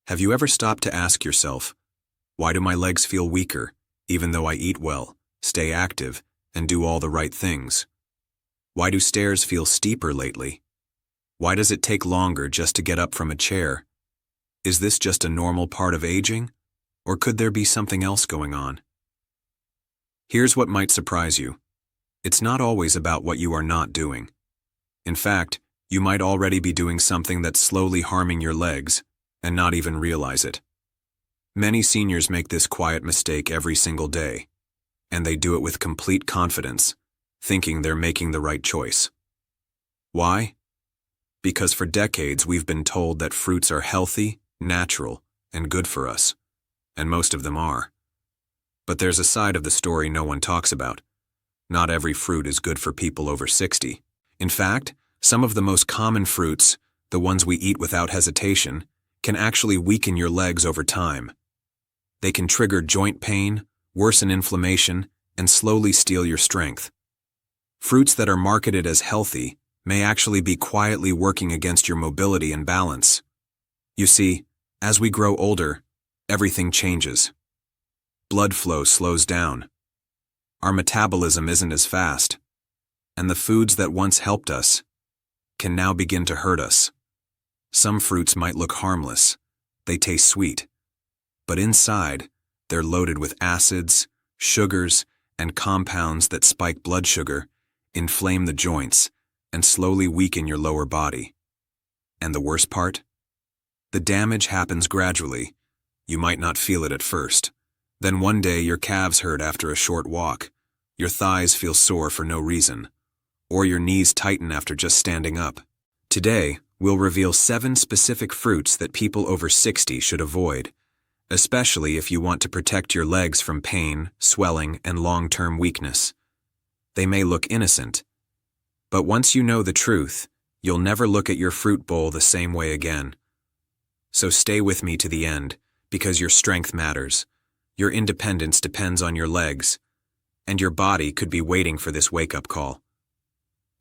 Have you ever stopped to ask yourself, why do my legs feel weaker, even though I eat well, stay active, and do all the right things? Why do stairs feel steeper lately? Why does it take longer just to get up from a chair? Is this just a normal part of aging, or could there be something else going on? Here's what might surprise you. It's not always about what you are not doing. In fact, you might already be doing something that's slowly harming your legs and not even realize it. Many seniors make this quiet mistake every single day, and they do it with complete confidence, thinking they're making the right choice. Why? Because for decades we've been told that fruits are healthy, natural, and good for us, and most of them are. But there's a side of the story no one talks about. Not every fruit is good for people over 60. In fact, some of the most common fruits, the ones we eat without hesitation, can actually weaken your legs over time. They can trigger joint pain, worsen inflammation, and slowly steal your strength. Fruits that are marketed as healthy may actually be quietly working against your mobility and balance. You see, as we grow older, everything changes. Blood flow slows down. Our metabolism isn't as fast, and the foods that once helped us can now begin to hurt us. Some fruits might look harmless. They taste sweet. But inside, they're loaded with acids, sugars, and compounds that spike blood sugar, inflame the joints, and slowly weaken your lower body. And the worst part? The damage happens gradually. You might not feel it at first. Then one day your calves hurt after a short walk, your thighs feel sore for no reason, or your knees tighten after just standing up. Today, we'll reveal 7 specific fruits that people over 60 should avoid, especially if you want to protect your legs from pain, swelling, and long-term weakness. They may look innocent, but once you know the truth, you'll never look at your fruit bowl the same way again. So stay with me to the end, because your strength matters. Your independence depends on your legs, and your body could be waiting for this wake-up call.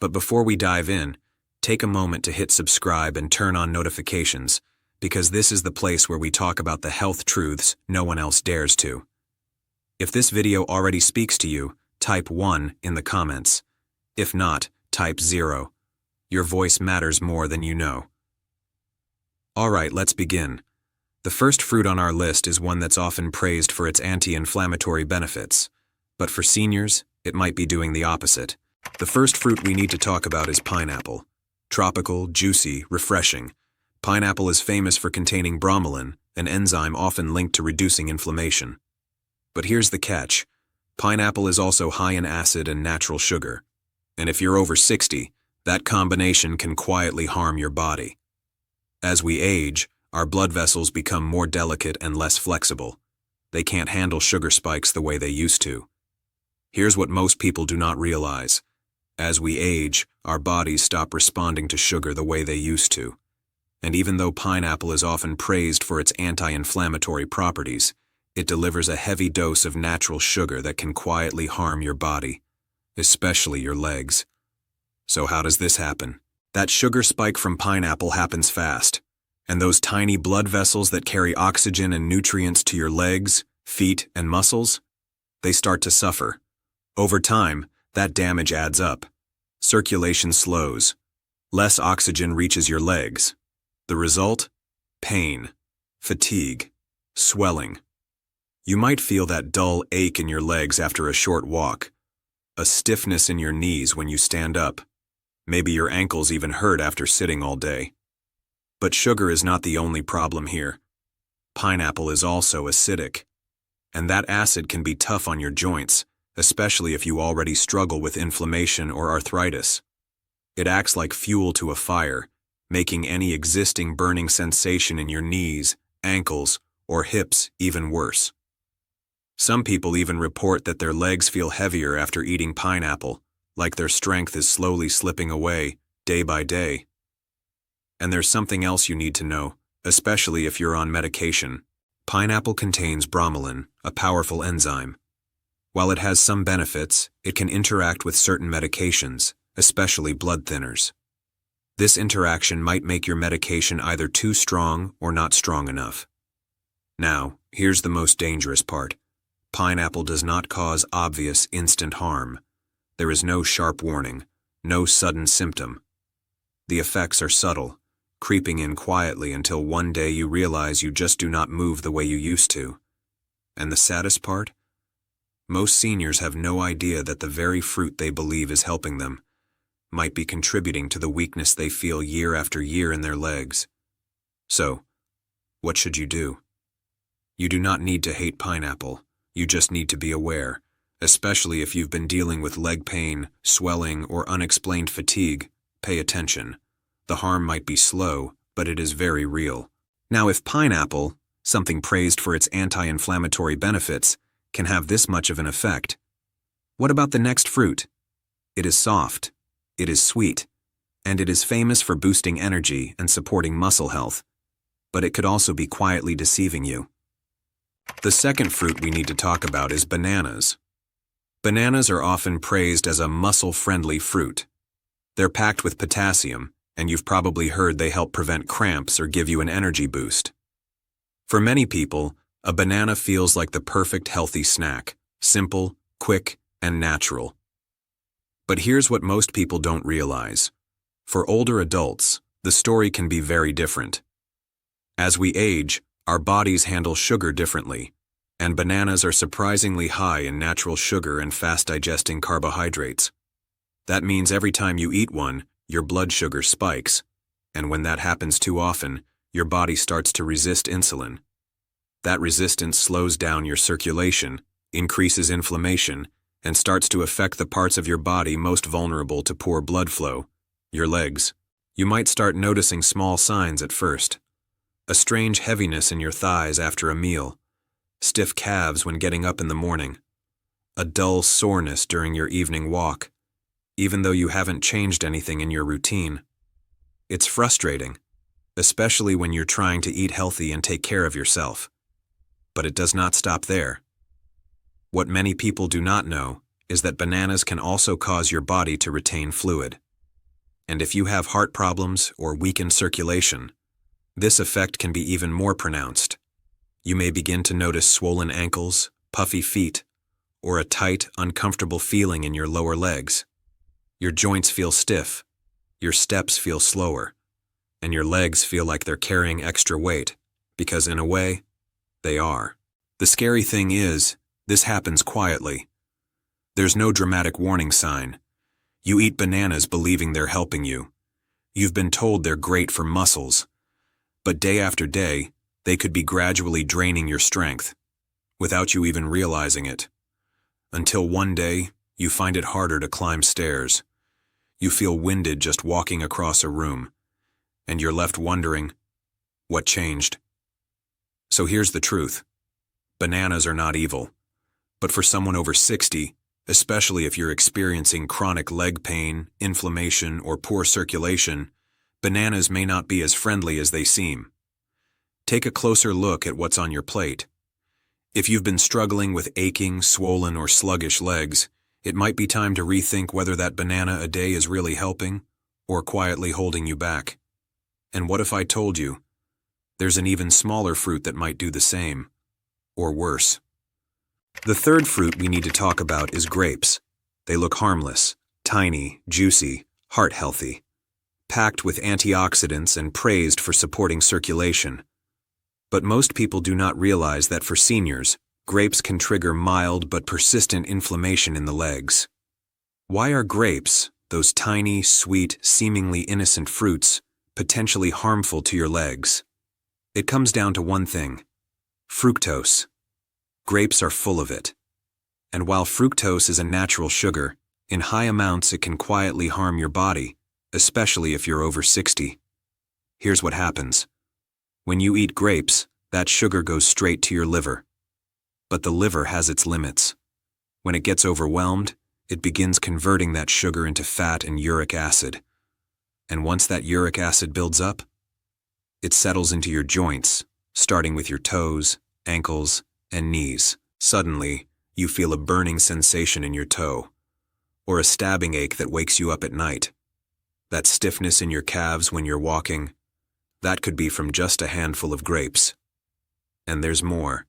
But before we dive in, take a moment to hit subscribe and turn on notifications, because this is the place where we talk about the health truths no one else dares to. If this video already speaks to you, type 1 in the comments. If not, type 0. Your voice matters more than you know. Alright, let's begin. The first fruit on our list is one that's often praised for its anti-inflammatory benefits, but for seniors, it might be doing the opposite. The first fruit we need to talk about is pineapple. Tropical, juicy, refreshing. Pineapple is famous for containing bromelain, an enzyme often linked to reducing inflammation. But here's the catch. Pineapple is also high in acid and natural sugar. And if you're over 60, that combination can quietly harm your body. As we age, our blood vessels become more delicate and less flexible. They can't handle sugar spikes the way they used to. Here's what most people do not realize. As we age, our bodies stop responding to sugar the way they used to. And even though pineapple is often praised for its anti-inflammatory properties, it delivers a heavy dose of natural sugar that can quietly harm your body, especially your legs. So how does this happen? That sugar spike from pineapple happens fast, and those tiny blood vessels that carry oxygen and nutrients to your legs, feet, and muscles, they start to suffer. Over time, that damage adds up. Circulation slows. Less oxygen reaches your legs. The result? Pain, fatigue, swelling. You might feel that dull ache in your legs after a short walk, a stiffness in your knees when you stand up. Maybe your ankles even hurt after sitting all day. But sugar is not the only problem here. Pineapple is also acidic, and that acid can be tough on your joints, especially if you already struggle with inflammation or arthritis. It acts like fuel to a fire, making any existing burning sensation in your knees, ankles, or hips even worse. Some people even report that their legs feel heavier after eating pineapple, like their strength is slowly slipping away, day by day. And there's something else you need to know, especially if you're on medication. Pineapple contains bromelain, a powerful enzyme. While it has some benefits, it can interact with certain medications, especially blood thinners. This interaction might make your medication either too strong or not strong enough. Now, here's the most dangerous part. Pineapple does not cause obvious instant harm. There is no sharp warning, no sudden symptom. The effects are subtle, creeping in quietly until one day you realize you just do not move the way you used to. And the saddest part? Most seniors have no idea that the very fruit they believe is helping them might be contributing to the weakness they feel year after year in their legs. So, what should you do? You do not need to hate pineapple. You just need to be aware, especially if you've been dealing with leg pain, swelling, or unexplained fatigue. Pay attention. The harm might be slow, but it is very real. Now, if pineapple, something praised for its anti-inflammatory benefits, can have this much of an effect, what about the next fruit? It is soft, it is sweet, and it is famous for boosting energy and supporting muscle health. But it could also be quietly deceiving you. The second fruit we need to talk about is bananas. Bananas are often praised as a muscle-friendly fruit. They're packed with potassium, and you've probably heard they help prevent cramps or give you an energy boost. For many people, a banana feels like the perfect healthy snack, simple, quick, and natural. But here's what most people don't realize. For older adults, the story can be very different. As we age, our bodies handle sugar differently, and bananas are surprisingly high in natural sugar and fast-digesting carbohydrates. That means every time you eat one, your blood sugar spikes, and when that happens too often, your body starts to resist insulin. That resistance slows down your circulation, increases inflammation, and starts to affect the parts of your body most vulnerable to poor blood flow, your legs. You might start noticing small signs at first. A strange heaviness in your thighs after a meal, stiff calves when getting up in the morning, a dull soreness during your evening walk, even though you haven't changed anything in your routine. It's frustrating, especially when you're trying to eat healthy and take care of yourself. But it does not stop there. What many people do not know is that bananas can also cause your body to retain fluid. And if you have heart problems or weakened circulation, this effect can be even more pronounced. You may begin to notice swollen ankles, puffy feet, or a tight, uncomfortable feeling in your lower legs. Your joints feel stiff, your steps feel slower, and your legs feel like they're carrying extra weight, because in a way, they are. The scary thing is, this happens quietly. There's no dramatic warning sign. You eat bananas believing they're helping you. You've been told they're great for muscles. But day after day, they could be gradually draining your strength, without you even realizing it. Until one day, you find it harder to climb stairs. You feel winded just walking across a room, and you're left wondering, what changed? So here's the truth. Bananas are not evil. But for someone over 60, especially if you're experiencing chronic leg pain, inflammation, or poor circulation, bananas may not be as friendly as they seem. Take a closer look at what's on your plate. If you've been struggling with aching, swollen, or sluggish legs, it might be time to rethink whether that banana a day is really helping or quietly holding you back. And what if I told you there's an even smaller fruit that might do the same, or worse? The third fruit we need to talk about is grapes. They look harmless, tiny, juicy, heart-healthy, packed with antioxidants and praised for supporting circulation. But most people do not realize that for seniors, grapes can trigger mild but persistent inflammation in the legs. Why are grapes, those tiny, sweet, seemingly innocent fruits, potentially harmful to your legs? It comes down to one thing: fructose. Grapes are full of it. And while fructose is a natural sugar, in high amounts it can quietly harm your body, especially if you're over 60. Here's what happens. When you eat grapes, that sugar goes straight to your liver. But the liver has its limits. When it gets overwhelmed, it begins converting that sugar into fat and uric acid. And once that uric acid builds up, it settles into your joints, starting with your toes, ankles, and knees. Suddenly, you feel a burning sensation in your toe, or a stabbing ache that wakes you up at night. That stiffness in your calves when you're walking, that could be from just a handful of grapes. And there's more.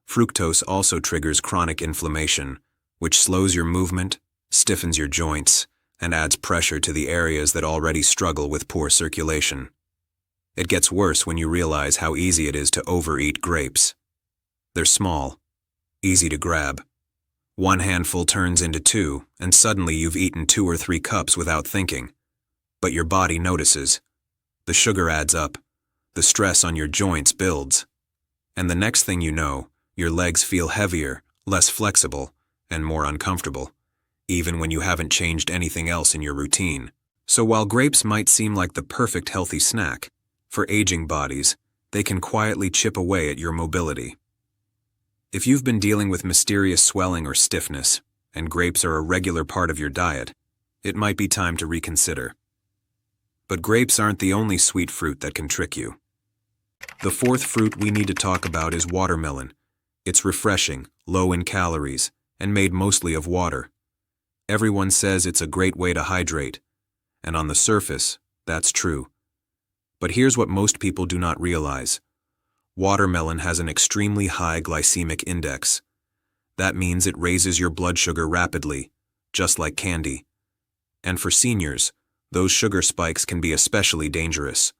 Fructose also triggers chronic inflammation, which slows your movement, stiffens your joints, and adds pressure to the areas that already struggle with poor circulation. It gets worse when you realize how easy it is to overeat grapes. They're small, easy to grab. One handful turns into two, and suddenly you've eaten 2 or 3 cups without thinking. But your body notices. The sugar adds up. The stress on your joints builds. And the next thing you know, your legs feel heavier, less flexible, and more uncomfortable, even when you haven't changed anything else in your routine. So while grapes might seem like the perfect healthy snack, for aging bodies, they can quietly chip away at your mobility. If you've been dealing with mysterious swelling or stiffness, and grapes are a regular part of your diet, it might be time to reconsider. But grapes aren't the only sweet fruit that can trick you. The fourth fruit we need to talk about is watermelon. It's refreshing, low in calories, and made mostly of water. Everyone says it's a great way to hydrate, and on the surface, that's true. But here's what most people do not realize. Watermelon has an extremely high glycemic index. That means it raises your blood sugar rapidly, just like candy. And for seniors, those sugar spikes can be especially dangerous.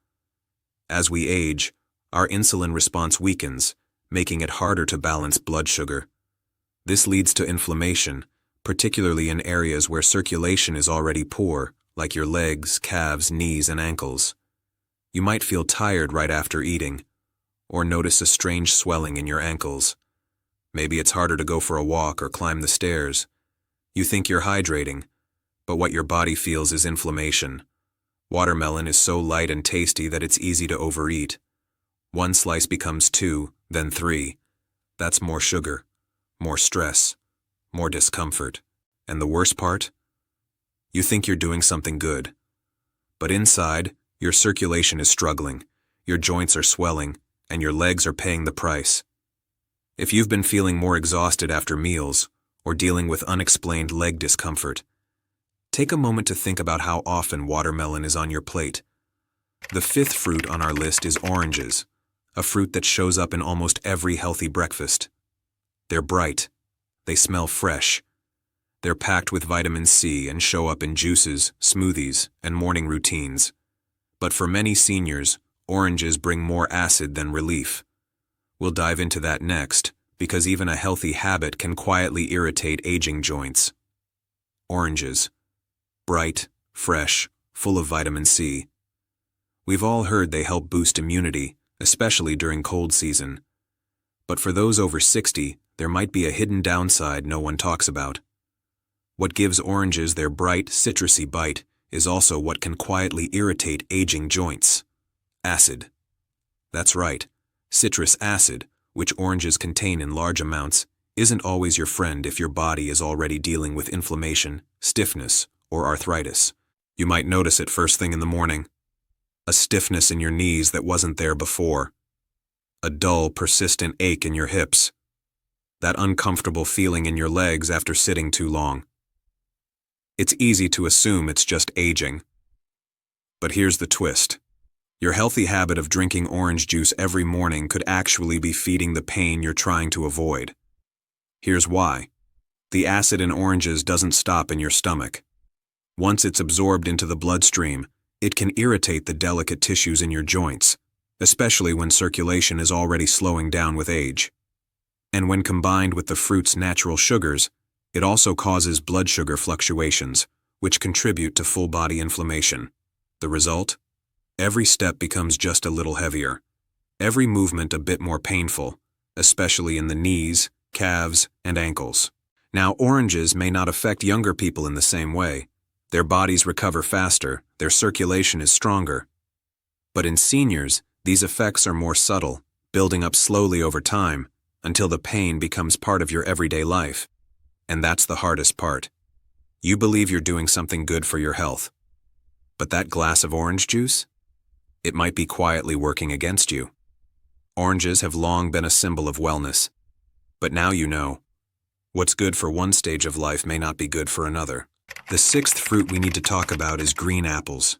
As we age, our insulin response weakens, making it harder to balance blood sugar. This leads to inflammation, particularly in areas where circulation is already poor, like your legs, calves, knees, and ankles. You might feel tired right after eating, or notice a strange swelling in your ankles. Maybe it's harder to go for a walk or climb the stairs. You think you're hydrating, but what your body feels is inflammation. Watermelon is so light and tasty that it's easy to overeat. 1 slice becomes 2, then 3. That's more sugar, more stress, more discomfort. And the worst part? You think you're doing something good. But inside, your circulation is struggling, your joints are swelling, and your legs are paying the price. If you've been feeling more exhausted after meals, or dealing with unexplained leg discomfort, take a moment to think about how often watermelon is on your plate. The 5th fruit on our list is oranges, a fruit that shows up in almost every healthy breakfast. They're bright. They smell fresh. They're packed with vitamin C and show up in juices, smoothies, and morning routines. But for many seniors, oranges bring more acid than relief. We'll dive into that next, because even a healthy habit can quietly irritate aging joints. Oranges. Bright, fresh, full of vitamin C. We've all heard they help boost immunity, especially during cold season. But for those over 60, there might be a hidden downside no one talks about. What gives oranges their bright, citrusy bite is also what can quietly irritate aging joints. Acid. That's right. Citrus acid, which oranges contain in large amounts, isn't always your friend if your body is already dealing with inflammation, stiffness, or arthritis. You might notice it first thing in the morning. A stiffness in your knees that wasn't there before. A dull, persistent ache in your hips. That uncomfortable feeling in your legs after sitting too long. It's easy to assume it's just aging. But here's the twist. Your healthy habit of drinking orange juice every morning could actually be feeding the pain you're trying to avoid. Here's why. The acid in oranges doesn't stop in your stomach. Once it's absorbed into the bloodstream, it can irritate the delicate tissues in your joints, especially when circulation is already slowing down with age. And when combined with the fruit's natural sugars, it also causes blood sugar fluctuations, which contribute to full-body inflammation. The result? Every step becomes just a little heavier. Every movement a bit more painful, especially in the knees, calves, and ankles. Now, oranges may not affect younger people in the same way. Their bodies recover faster, their circulation is stronger. But in seniors, these effects are more subtle, building up slowly over time, until the pain becomes part of your everyday life. And that's the hardest part. You believe you're doing something good for your health. But that glass of orange juice? It might be quietly working against you. Oranges have long been a symbol of wellness. But now you know. What's good for one stage of life may not be good for another. The 6th fruit we need to talk about is green apples.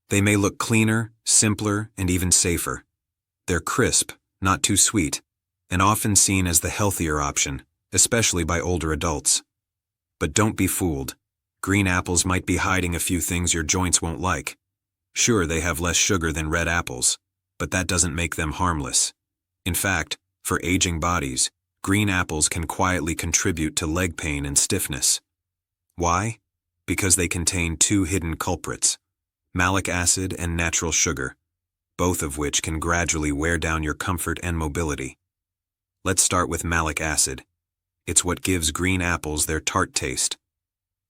They may look cleaner, simpler, and even safer. They're crisp, not too sweet, and often seen as the healthier option, especially by older adults. But don't be fooled. Green apples might be hiding a few things your joints won't like. Sure, they have less sugar than red apples, but that doesn't make them harmless. In fact, for aging bodies, green apples can quietly contribute to leg pain and stiffness. Why? Because they contain two hidden culprits: malic acid and natural sugar, both of which can gradually wear down your comfort and mobility. Let's start with malic acid. It's what gives green apples their tart taste.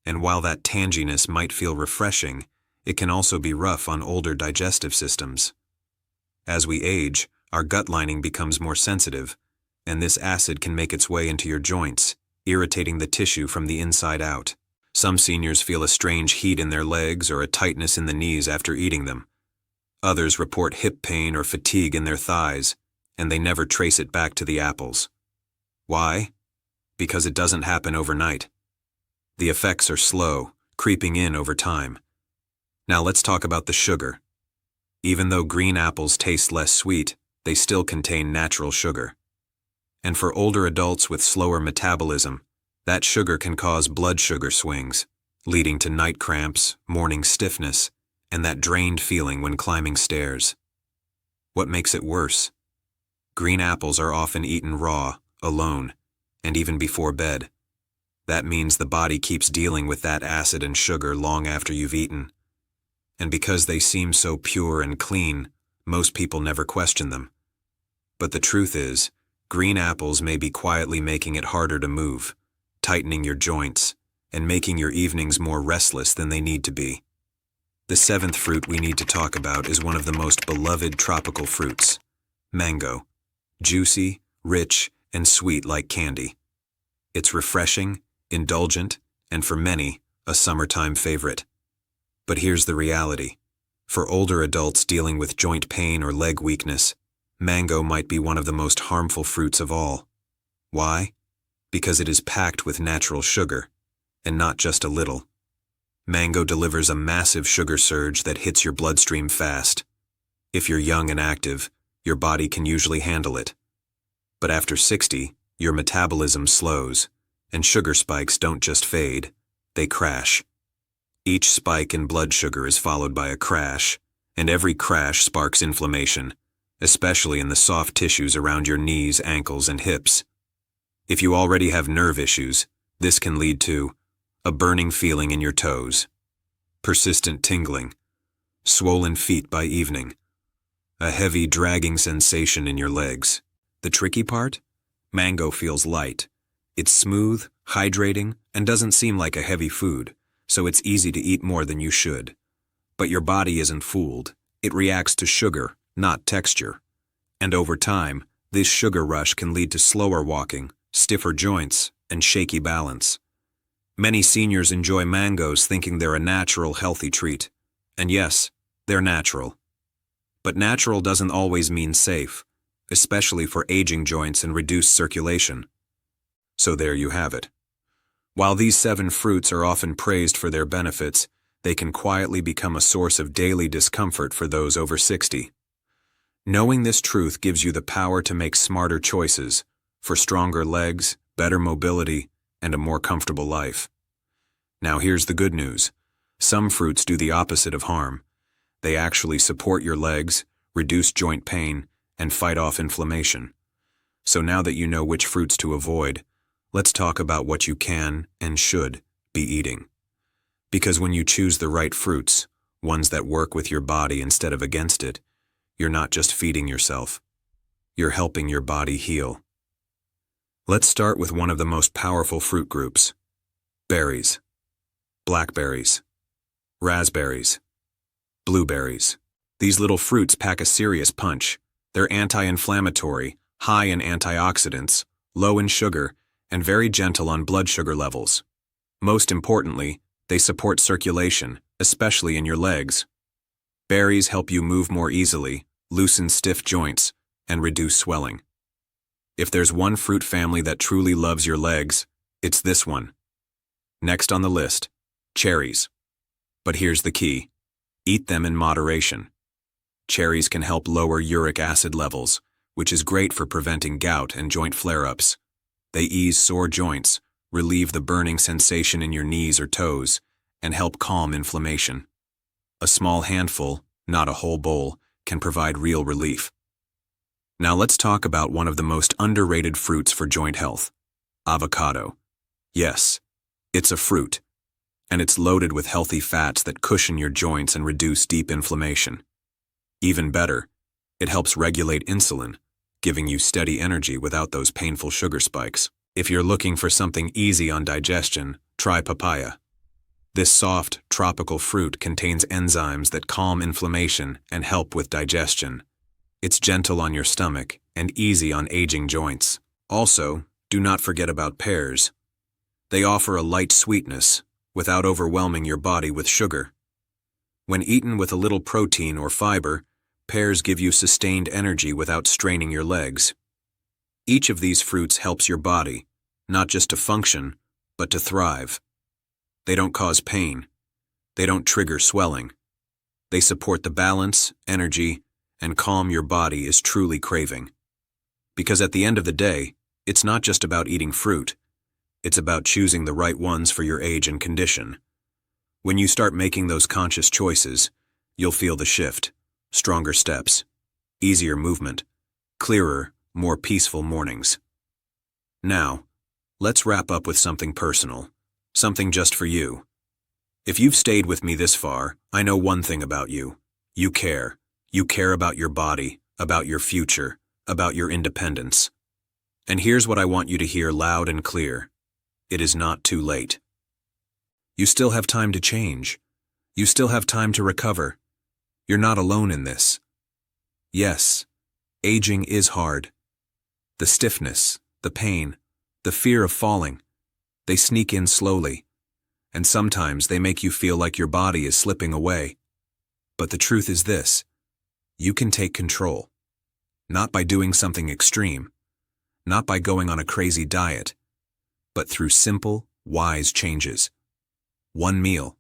And while that tanginess might feel refreshing, it can also be rough on older digestive systems. As we age, our gut lining becomes more sensitive, and this acid can make its way into your joints, irritating the tissue from the inside out. Some seniors feel a strange heat in their legs or a tightness in the knees after eating them. Others report hip pain or fatigue in their thighs, and they never trace it back to the apples. Why? Because it doesn't happen overnight. The effects are slow, creeping in over time. Now let's talk about the sugar. Even though green apples taste less sweet, they still contain natural sugar. And for older adults with slower metabolism, that sugar can cause blood sugar swings, leading to night cramps, morning stiffness, and that drained feeling when climbing stairs. What makes it worse? Green apples are often eaten raw, alone, and even before bed. That means the body keeps dealing with that acid and sugar long after you've eaten. And because they seem so pure and clean, most people never question them. But the truth is, green apples may be quietly making it harder to move, tightening your joints, and making your evenings more restless than they need to be. The seventh fruit we need to talk about is one of the most beloved tropical fruits: mango. Juicy, rich, and sweet like candy. It's refreshing, indulgent, and for many, a summertime favorite. But here's the reality. For older adults dealing with joint pain or leg weakness, mango might be one of the most harmful fruits of all. Why? Because it is packed with natural sugar, and not just a little. Mango delivers a massive sugar surge that hits your bloodstream fast. If you're young and active, your body can usually handle it. But after 60, your metabolism slows, and sugar spikes don't just fade, they crash. Each spike in blood sugar is followed by a crash, and every crash sparks inflammation, especially in the soft tissues around your knees, ankles, and hips. If you already have nerve issues, this can lead to a burning feeling in your toes, persistent tingling, swollen feet by evening, a heavy dragging sensation in your legs. The tricky part? Mango feels light. It's smooth, hydrating, and doesn't seem like a heavy food, so it's easy to eat more than you should. But your body isn't fooled. It reacts to sugar, not texture. And over time, this sugar rush can lead to slower walking, stiffer joints, and shaky balance. Many seniors enjoy mangoes thinking they're a natural, healthy treat. And yes, they're natural. But natural doesn't always mean safe, especially for aging joints and reduced circulation. So there you have it. While these 7 fruits are often praised for their benefits, they can quietly become a source of daily discomfort for those over 60. Knowing this truth gives you the power to make smarter choices for stronger legs, better mobility, and a more comfortable life. Now here's the good news. Some fruits do the opposite of harm. They actually support your legs, reduce joint pain, and fight off inflammation. So now that you know which fruits to avoid, let's talk about what you can and should be eating. Because when you choose the right fruits, ones that work with your body instead of against it, you're not just feeding yourself. You're helping your body heal. Let's start with one of the most powerful fruit groups: berries, blackberries, raspberries, blueberries. These little fruits pack a serious punch. They're anti-inflammatory, high in antioxidants, low in sugar, and very gentle on blood sugar levels. Most importantly, they support circulation, especially in your legs. Berries help you move more easily, loosen stiff joints, and reduce swelling. If there's one fruit family that truly loves your legs, it's this one. Next on the list, cherries. But here's the key. Eat them in moderation. Cherries can help lower uric acid levels, which is great for preventing gout and joint flare-ups. They ease sore joints, relieve the burning sensation in your knees or toes, and help calm inflammation. A small handful, not a whole bowl, can provide real relief. Now let's talk about one of the most underrated fruits for joint health: avocado. Yes, it's a fruit, and it's loaded with healthy fats that cushion your joints and reduce deep inflammation. Even better, it helps regulate insulin, giving you steady energy without those painful sugar spikes. If you're looking for something easy on digestion, try papaya. This soft, tropical fruit contains enzymes that calm inflammation and help with digestion. It's gentle on your stomach and easy on aging joints. Also, do not forget about pears. They offer a light sweetness without overwhelming your body with sugar. When eaten with a little protein or fiber, pears give you sustained energy without straining your legs. Each of these fruits helps your body, not just to function, but to thrive. They don't cause pain. They don't trigger swelling. They support the balance, energy, and calm your body is truly craving. Because at the end of the day, it's not just about eating fruit. It's about choosing the right ones for your age and condition. When you start making those conscious choices, you'll feel the shift: stronger steps, easier movement, clearer, more peaceful mornings. Now, let's wrap up with something personal, something just for you. If you've stayed with me this far, I know one thing about you. You care. You care about your body, about your future, about your independence. And here's what I want you to hear loud and clear. It is not too late. You still have time to change. You still have time to recover. You're not alone in this. Yes, aging is hard. The stiffness, the pain, the fear of falling, they sneak in slowly, and sometimes they make you feel like your body is slipping away. But the truth is this: you can take control. Not by doing something extreme, not by going on a crazy diet, but through simple, wise changes. One meal,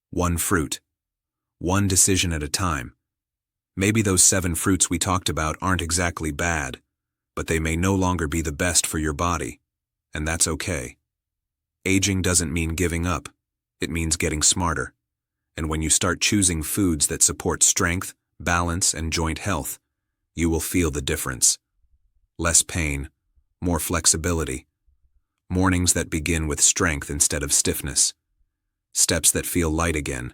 one fruit, one decision at a time. Maybe those 7 fruits we talked about aren't exactly bad, but they may no longer be the best for your body, and that's okay. Aging doesn't mean giving up. It means getting smarter. And when you start choosing foods that support strength, balance, and joint health, you will feel the difference. Less pain, more flexibility, mornings that begin with strength instead of stiffness, steps that feel light again.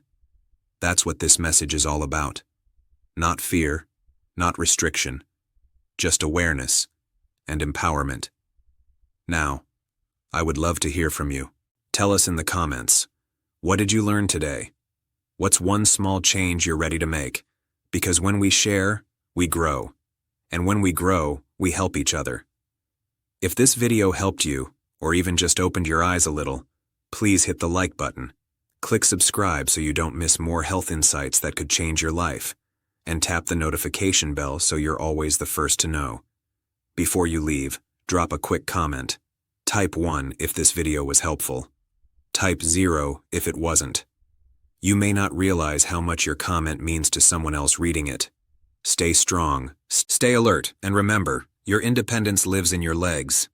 That's what this message is all about. Not fear, not restriction, just awareness and empowerment. Now, I would love to hear from you. Tell us in the comments, what did you learn today? What's one small change you're ready to make? Because when we share, we grow. And when we grow, we help each other. If this video helped you, or even just opened your eyes a little, please hit the like button. Click subscribe so you don't miss more health insights that could change your life. And tap the notification bell so you're always the first to know. Before you leave, drop a quick comment. Type 1 if this video was helpful. Type 0 if it wasn't. You may not realize how much your comment means to someone else reading it. Stay strong, stay alert, and remember, your independence lives in your legs.